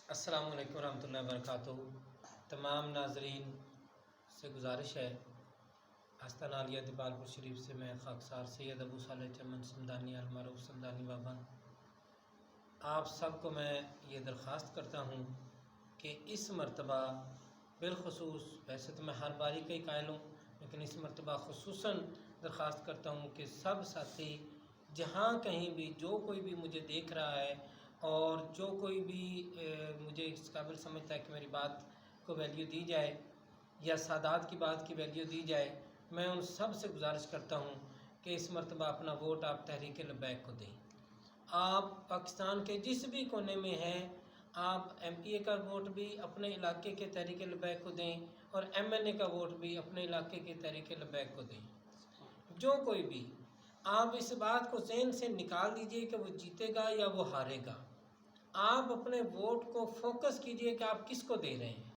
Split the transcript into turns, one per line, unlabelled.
السلام علیکم ورحمۃ اللہ وبرکاتہ۔ تمام ناظرین سے گزارش ہے، آستانہ عالیہ دیپال پور شریف سے میں خاکسار سید ابو صالح چمن سمدانی المعروف سمدانی بابا، آپ سب کو میں یہ درخواست کرتا ہوں کہ اس مرتبہ بالخصوص، ویسے تو میں ہر باری کا ہی قائل ہوں لیکن اس مرتبہ خصوصاً درخواست کرتا ہوں کہ سب ساتھی جہاں کہیں بھی جو کوئی بھی مجھے دیکھ رہا ہے اور جو کوئی بھی مجھے اس قابل سمجھتا ہے کہ میری بات کو ویلیو دی جائے یا سادات کی بات کی ویلیو دی جائے، میں ان سب سے گزارش کرتا ہوں کہ اس مرتبہ اپنا ووٹ آپ تحریک لبیک کو دیں۔ آپ پاکستان کے جس بھی کونے میں ہیں، آپ ایم پی اے کا ووٹ بھی اپنے علاقے کے تحریک لبیک کو دیں اور ایم این اے کا ووٹ بھی اپنے علاقے کے تحریک لبیک کو دیں۔ جو کوئی بھی، آپ اس بات کو ذہن سے نکال دیجئے کہ وہ جیتے گا یا وہ ہارے گا۔ آپ اپنے ووٹ کو فوکس کیجئے کہ آپ کس کو دے رہے ہیں۔